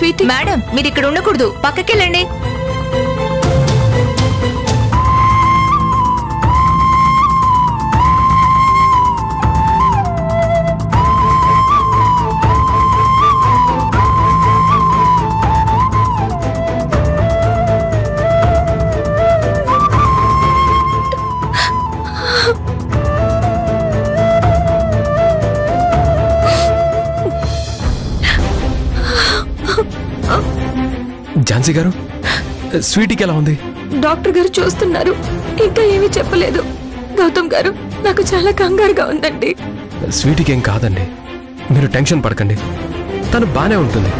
Sweety madam మీరు ఇక్కడ ఉండకూడదు, పక్కకెళ్ళండి. ఝాన్సీ గారు, స్వీటీకి ఎలా ఉంది? డాక్టర్ గారు చూస్తున్నారు, ఇంకా ఏమీ చెప్పలేదు. గౌతమ్ గారు, నాకు చాలా కంగారుగా ఉందండి. స్వీటీకి ఏం కాదండి, మీరు టెన్షన్ పడకండి, తను బానే ఉంటుంది.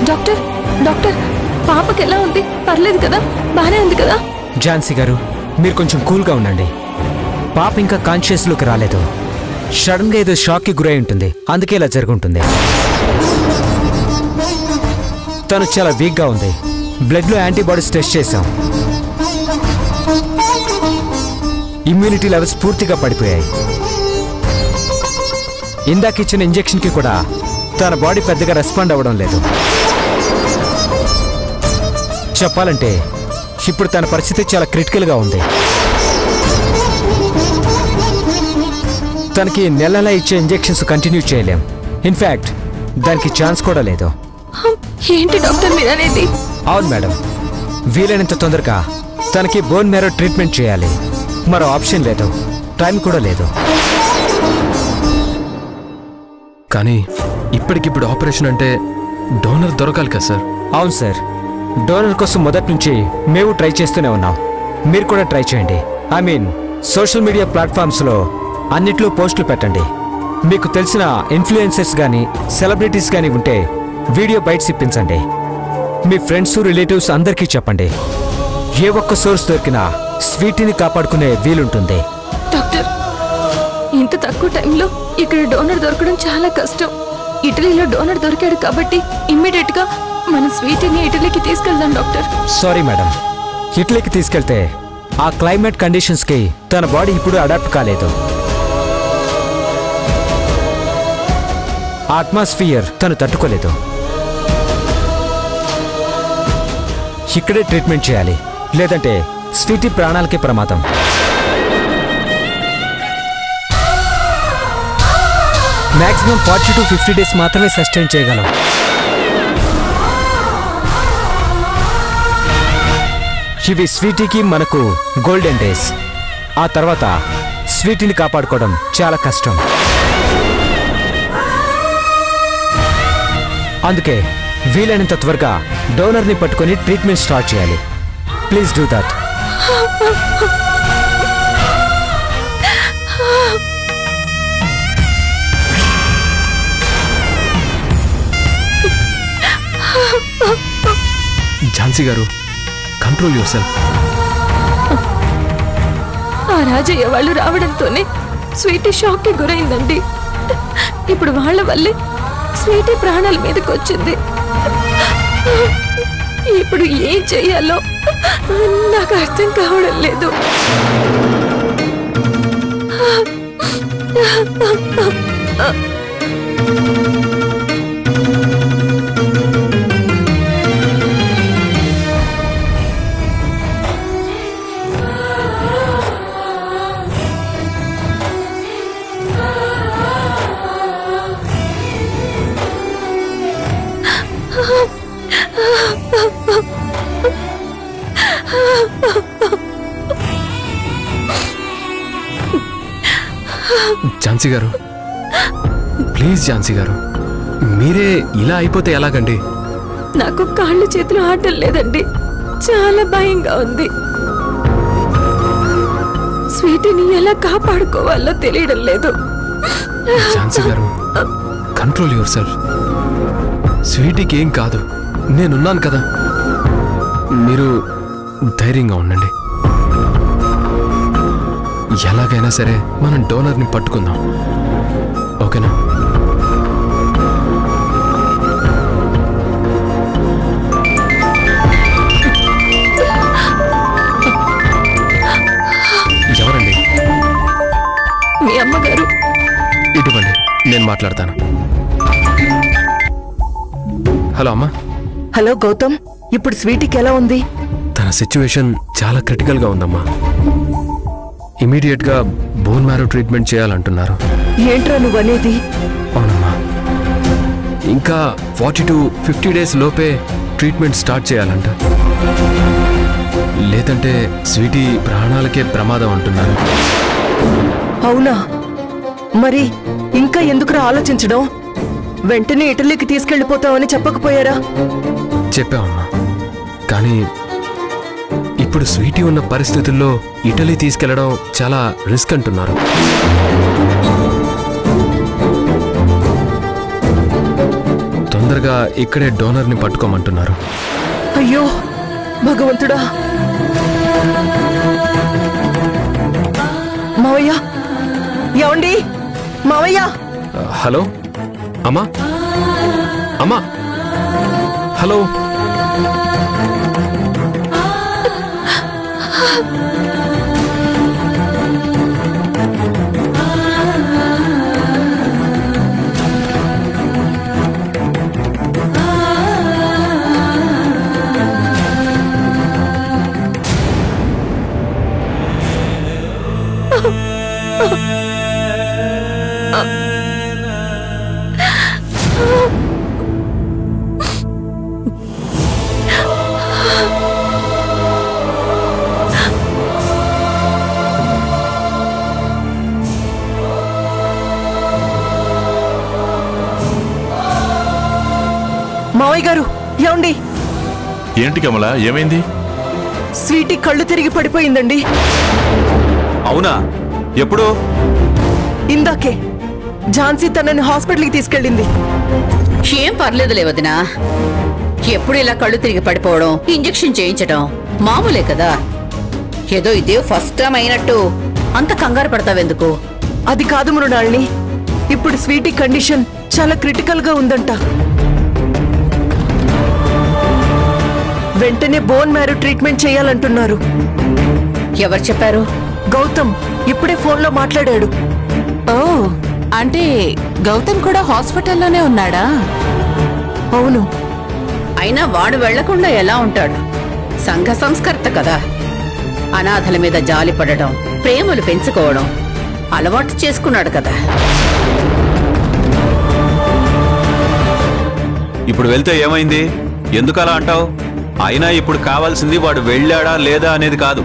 డాక్టర్ డాక్టర్ పాపకి ఎలా ఉంది? పర్లేదు కదా? బానే ఉంది కదా? ఝాన్సీ గారు, మీరు కొంచెం కూల్గా ఉండండి. పాప ఇంకా కాన్షియస్లోకి రాలేదు. సడన్ గా ఏదో షాక్ కి గురై ఉంటుంది, అందుకే ఇలా జరుగుంటుంది. తను చాలా వీక్ గా ఉంది. బ్లడ్ లో యాంటీబాడీస్ టెస్ట్ చేశాం. ఇమ్యూనిటీ లెవెల్స్ పూర్తిగా పడిపోయాయి. ఇందాక ఇచ్చిన ఇంజెక్షన్ కి కూడా తన బాడీ పెద్దగా రెస్పాండ్ అవ్వడం లేదు. చెప్పాలంటే ఇప్పుడు తన పరిస్థితి చాలా క్రిటికల్ గా ఉంది. తనకి నెలలా ఇచ్చే ఇంజెక్షన్స్ కంటిన్యూ చేయలేం. ఇన్ఫాక్ట్ దానికి ఛాన్స్ కూడా లేదు. ఏంటి డాక్టర్ మీరు అనేది? అవును మేడం, వీలైనంత తొందరగా తనకి బోన్ మ్యారో ట్రీట్మెంట్ చేయాలి. మరో ఆప్షన్ లేదు, టైం కూడా లేదు. కానీ ఇప్పటికిప్పుడు ఆపరేషన్ అంటే డోనర్ దొరకాలి కదా సార్? అవును సార్, డోనర్ కోసం మొదటి నుంచి మేము ట్రై చేస్తూనే ఉన్నాం. మీరు కూడా ట్రై చేయండి. ఐ మీన్ సోషల్ మీడియా ప్లాట్ఫామ్స్లో అన్నిట్లో పోస్టులు పెట్టండి. మీకు తెలిసిన ఇన్ఫ్లుయెన్సర్స్ కానీ సెలబ్రిటీస్ కానీ ఉంటే వీడియో బైట్స్ ఇప్పించండి. మీ ఫ్రెండ్స్ రిలేటివ్స్ అందరికీ చెప్పండి. ఏ ఒక్క సోర్స్ దొరికినా స్వీటీని కాపాడుకునే వీలుంటుంది. డాక్టర్, ఇంత తక్కువ టైంలో ఇక్కడ డోనర్ దొరకడం చాలా కష్టం. ఇటలీలో డోనర్ దొరికాడు కాబట్టి ఇమ్మీడియట్ గా మన స్వీటీని ఇటలీకి తీసుకెళ్దాం డాక్టర్. సారీ మేడం, ఇటలీకి తీసుకెళ్తే ఆ క్లైమేట్ కండిషన్స్ కి తన బాడీ ఇప్పుడు అడాప్ట్ కాలేదు. అట్మాస్ఫియర్ తను తట్టుకోలేదు. ఇక్కడే ట్రీట్మెంట్ చేయాలి, లేదంటే స్వీటీ ప్రాణాలకే ప్రమాదం. మాక్సిమం 40 to 50 days మాత్రమే సస్టైన్ చేయగలం. ఇవి స్వీటీకి మనకు గోల్డెన్ డేస్. ఆ తర్వాత స్వీటీని కాపాడుకోవడం చాలా కష్టం. అందుకే వీలైనంత త్వరగా డోనర్ని పట్టుకొని ట్రీట్మెంట్ స్టార్ట్ చేయాలి. Please do that. Jhansi garu, control your self. ఆ రాజయ్య వాళ్ళు రావడంతోనే స్వీటీ షాక్ కి గురైందండి. ఇప్పుడు వాళ్ళ వల్లే స్వీటీ ప్రాణాల మీదకి వచ్చింది. ఇప్పుడు ఏం చెయ్యాలో నాకు అర్థం కావడం లేదు. ఝాన్సీ గారు, ప్లీజ్ ఝాన్సీ గారు, మీరే ఇలా అయిపోతే ఎలాగండి? నాకు కాళ్ళు చేతులు ఆడటం లేదండి, చాలా భయంగా ఉంది. స్వీటీని ఎలా కాపాడుకోవాలో తెలియడం లేదు. Jhansi garu, control your self. స్వీటీకి ఏం కాదు, నేనున్నాను కదా. మీరు ధైర్యంగా ఉండండి. ఎలాగైనా సరే మనం డోనర్ని పట్టుకుందాం, ఓకేనా? ఎవరండి? మీ అమ్మగారు. ఇటువంటి నేను మాట్లాడతాను. హలో అమ్మా. హలో గౌతమ్, ఇప్పుడు స్వీటీకి ఎలా ఉంది? తన సిచ్యువేషన్ చాలా క్రిటికల్గా ఉందమ్మా. ఇమీడియట్గా బోన్ మ్యారో ట్రీట్మెంట్ చేయాలంటున్నారు. ఏంట్రా నువ్వనేది? అవునమ్మా, ఇంకా 40 to 50 days లోపే ట్రీట్మెంట్ స్టార్ట్ చేయాలంట. లేదంటే స్వీటీ ప్రాణాలకే ప్రమాదం అంటున్నారు. అవునా? మరి ఇంకా ఎందుకురా ఆలోచించడం? వెంటనే ఇటలీకి తీసుకెళ్లిపోతామని చెప్పకపోయారా? చెప్పామమ్మా, కానీ ఇప్పుడు స్వీటీ ఉన్న పరిస్థితుల్లో ఇటలీ తీసుకెళ్లడం చాలా రిస్క్ అంటున్నారు. తొందరగా ఇక్కడే డోనర్ని పట్టుకోమంటున్నారు. అయ్యో భగవంతుడా! మావయ్య, ఏమండి మావయ్య? హలో అమ్మా, అమ్మా, హలో. మావయ్య గారు, ఏమండి? ఏంటి కమల, ఏమైంది? స్వీటీ కళ్ళు తిరిగి పడిపోయిందండి. అవునా? ఎప్పుడు? ఇందాకే ఝాన్సీ తనని హాస్పిటల్కి తీసుకెళ్ళింది. ఏం పర్లేదులే వదినా. ఎప్పుడు ఇలా కళ్ళు తిరిగి పడిపోవడం, ఇంజెక్షన్ చేయించడం మామూలే కదా. ఏదో ఇదే ఫస్ట్ టైం అయినట్టు అంత కంగారు పడతావెందుకు? అది కాదు మృణాళిని, ఇప్పుడు స్వీటీ కండిషన్ చాలా క్రిటికల్ గా ఉందంట. వెంటనే బోన్ మ్యారో ట్రీట్మెంట్ చేయాలంటున్నారు. ఎవరు చెప్పారు? గౌతమ్ ఇప్పుడే ఫోన్లో మాట్లాడాడు. ఓ, అంటే గౌతమ్ కూడా హాస్పిటల్లోనే ఉన్నాడా? అవును. అయినా వాడు వెళ్లకుండా ఎలా ఉంటాడు? సంఘ సంస్కర్త కదా. అనాథల మీద జాలి పడడం, ప్రేమలు పెంచుకోవడం అలవాటు చేసుకున్నాడు కదా. ఇప్పుడు వెళ్తే ఏమైంది? ఎందుకు అలా అంటావు? అయినా ఇప్పుడు కావాల్సింది వాడు వెళ్ళాడా లేదా అనేది కాదు.